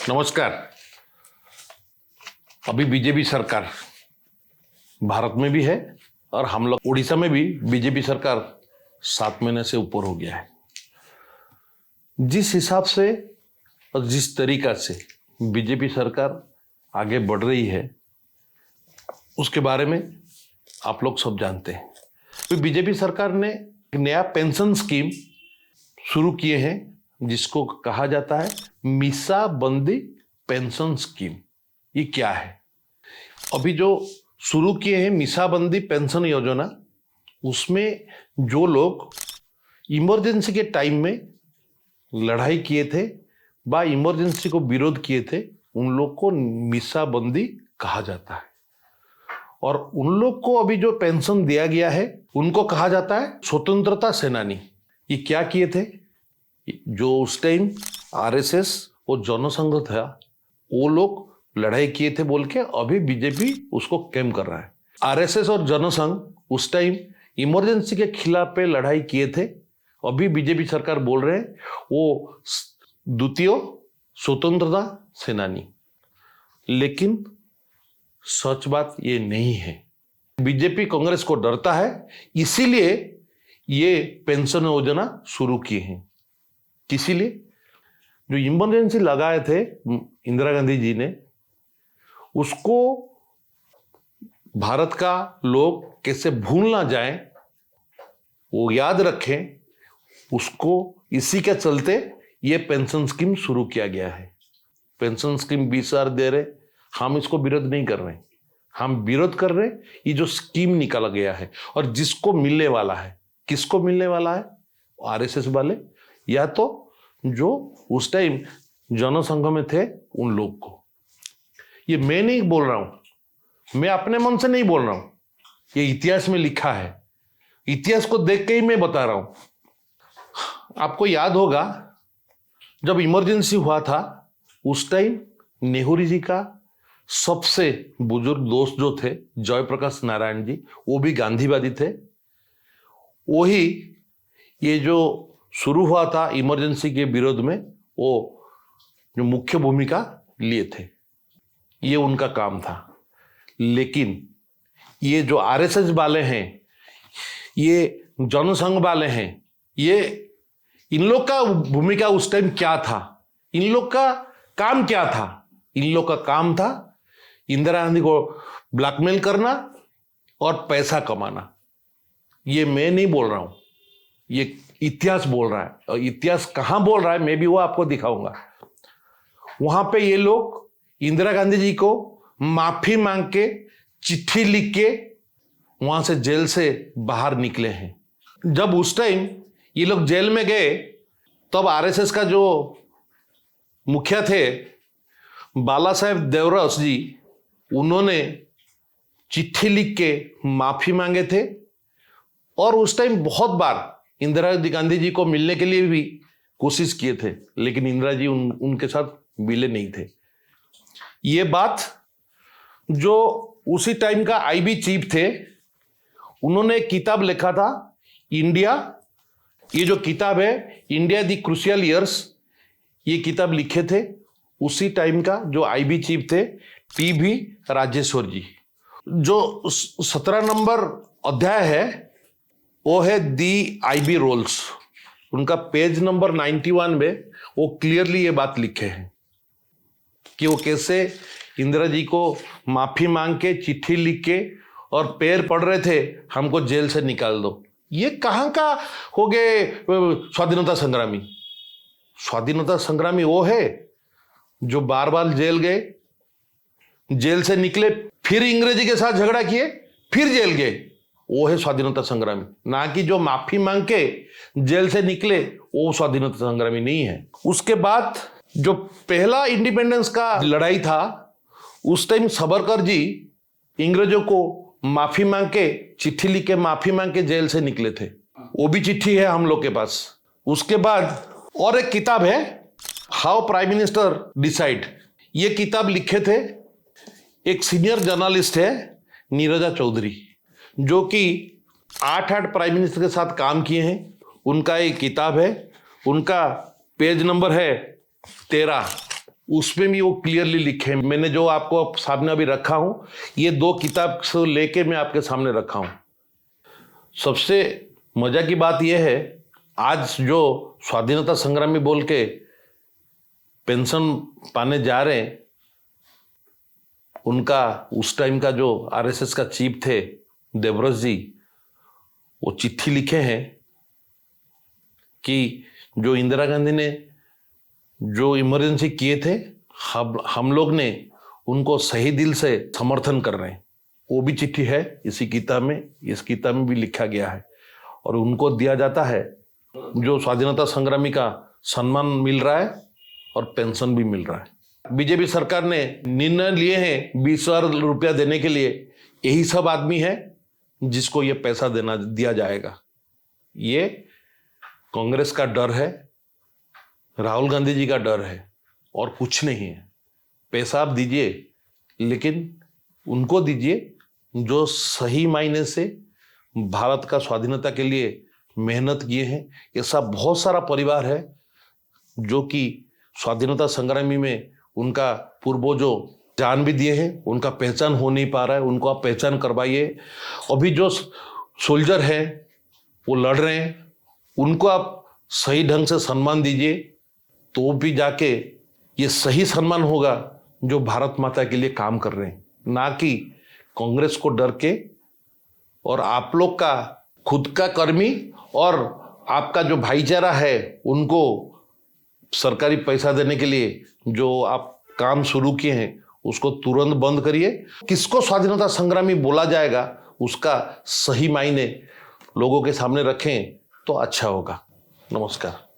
नमस्कार। अभी बीजेपी सरकार भारत में भी है और हम लोग उड़ीसा में भी बीजेपी सरकार 7 महीने से ऊपर हो गया है। जिस हिसाब से और जिस तरीका से बीजेपी सरकार आगे बढ़ रही है उसके बारे में आप लोग सब जानते हैं। तो बीजेपी सरकार ने एक नया पेंशन स्कीम शुरू किए हैं जिसको कहा जाता है मीसा बंदी पेंशन स्कीम। ये क्या है? अभी जो शुरू किए हैं मीसा बंदी पेंशन योजना, उसमें जो लोग इमरजेंसी के टाइम में लड़ाई किए थे बा इमरजेंसी को विरोध किए थे, उन लोग को मीसा बंदी कहा जाता है। और उन लोग को अभी जो पेंशन दिया गया है उनको कहा जाता है स्वतंत्रता सेनानी। ये क्या किए थे? जो उस टाइम आरएसएस और जनसंघ था वो लोग लड़ाई किए थे बोल के अभी बीजेपी उसको कैम कर रहा है। आरएसएस और जनसंघ उस टाइम इमरजेंसी के खिलाफ पे लड़ाई किए थे, अभी बीजेपी सरकार बोल रहे हैं वो द्वितीय स्वतंत्रता सेनानी। लेकिन सच बात ये नहीं है। बीजेपी कांग्रेस को डरता है, इसीलिए ये पेंशन योजना शुरू किए हैं। इसीलिए जो इमरजेंसी लगाए थे इंदिरा गांधी जी ने, उसको भारत का लोग कैसे भूल ना जाए वो याद रखें, उसको इसी के चलते ये पेंशन स्कीम शुरू किया गया है। पेंशन स्कीम 20,000 दे रहे, हम इसको विरोध नहीं कर रहे, हम विरोध कर रहे ये जो स्कीम निकाला गया है और जिसको मिलने वाला है। किसको मिलने वाला है? आरएसएस वाले या तो जो उस टाइम जनसंघ में थे उन लोग को। ये मैं नहीं बोल रहा हूं, मैं अपने मन से नहीं बोल रहा हूं, ये इतिहास में लिखा है। इतिहास को देख के ही मैं बता रहा हूं। आपको याद होगा जब इमरजेंसी हुआ था उस टाइम नेहरू जी का सबसे बुजुर्ग दोस्त जो थे जयप्रकाश नारायण जी, वो भी गांधीवादी थे। वही ये जो शुरू हुआ था इमरजेंसी के विरोध में, वो जो मुख्य भूमिका लिए थे, ये उनका काम था। लेकिन ये जो आरएसएस वाले हैं, ये जनसंघ वाले हैं, ये इन लोग का भूमिका उस टाइम क्या था? इन लोग का काम क्या था? इन लोग का काम था इंदिरा गांधी को ब्लैकमेल करना और पैसा कमाना। ये मैं नहीं बोल रहा हूं, ये इतिहास बोल रहा है। और इतिहास कहां बोल रहा है मैं भी वो आपको दिखाऊंगा। वहां पे ये लोग इंदिरा गांधी जी को माफी मांग के चिट्ठी लिख के वहां से जेल से बाहर निकले हैं। जब उस टाइम ये लोग जेल में गए तब आरएसएस का जो मुखिया थे बाला साहेब देवरस जी, उन्होंने चिट्ठी लिख के माफी मांगे थे। और उस टाइम बहुत बार इंदिरा गांधी जी को मिलने के लिए भी कोशिश किए थे, लेकिन इंदिरा जी उनके साथ मिले नहीं थे। ये बात जो उसी टाइम का आईबी चीफ थे, उन्होंने एक किताब लिखा था इंडिया। ये जो किताब है इंडिया द क्रूशियल ईयर्स, ये किताब लिखे थे उसी टाइम का जो आईबी चीफ थे टीबी राजेश्वर जी। जो 17 नंबर अध्याय है वो है दी आईबी रोल्स। उनका पेज नंबर 91 में वो क्लियरली ये बात लिखे हैं कि वो कैसे इंदिरा जी को माफी मांग के चिट्ठी लिख के और पैर पड़ रहे थे हमको जेल से निकाल दो। ये कहां का हो गए स्वाधीनता संग्रामी? स्वाधीनता संग्रामी वो है जो बार बार जेल गए, जेल से निकले, फिर अंग्रेजी के साथ झगड़ा किए, फिर जेल गए, वो है स्वाधीनता संग्रामी। ना कि जो माफी मांग के जेल से निकले, वो स्वाधीनता संग्रामी नहीं है। उसके बाद जो पहला इंडिपेंडेंस का लड़ाई था उस टाइम सावरकर जी अंग्रेजों को माफी मांग के चिट्ठी लिख के माफी मांग के जेल से निकले थे, वो भी चिट्ठी है हम लोग के पास। उसके बाद और एक किताब है हाउ प्राइम मिनिस्टर डिसाइड। ये किताब लिखे थे एक सीनियर जर्नलिस्ट है नीरजा चौधरी, जो कि 8 प्राइम मिनिस्टर के साथ काम किए हैं। उनका एक किताब है, उनका पेज नंबर है 13। उसमें भी वो क्लियरली लिखे हैं। मैंने जो आपको सामने अभी रखा हूं, ये 2 किताब से लेके मैं आपके सामने रखा हूं। सबसे मजा की बात यह है, आज जो स्वाधीनता संग्रामी बोल के पेंशन पाने जा रहे हैं, उनका उस टाइम का जो आरएसएस का चीफ थे देवव्रत जी, वो चिट्ठी लिखे हैं कि जो इंदिरा गांधी ने जो इमरजेंसी किए थे, हम लोग ने उनको सही दिल से समर्थन कर रहे हैं। वो भी चिट्ठी है इसी किताब में, इस किताब में भी लिखा गया है। और उनको दिया जाता है जो स्वाधीनता संग्रामी का सम्मान मिल रहा है और पेंशन भी मिल रहा है। बीजेपी सरकार ने निर्णय लिए हैं 20,000 रुपया देने के लिए। यही सब आदमी है जिसको ये पैसा दिया जाएगा। ये कांग्रेस का डर है, राहुल गांधी जी का डर है, और कुछ नहीं है। पैसा आप दीजिए, लेकिन उनको दीजिए जो सही मायने से भारत का स्वाधीनता के लिए मेहनत किए हैं। ऐसा बहुत सारा परिवार है जो कि स्वाधीनता संग्रामी में उनका पूर्वजों जान भी दिए हैं, उनका पहचान हो नहीं पा रहा है, उनको आप पहचान करवाइए। अभी जो सोल्जर हैं वो लड़ रहे हैं, उनको आप सही ढंग से सम्मान दीजिए, तो भी जाके ये सही सम्मान होगा जो भारत माता के लिए काम कर रहे हैं, ना कि कांग्रेस को डर के। और आप लोग का खुद का कर्मी और आपका जो भाईचारा है, उनको सरकारी पैसा देने के लिए जो आप काम शुरू किए हैं, उसको तुरंत बंद करिए। किसको स्वाधीनता संग्रामी बोला जाएगा, उसका सही मायने लोगों के सामने रखें तो अच्छा होगा। नमस्कार।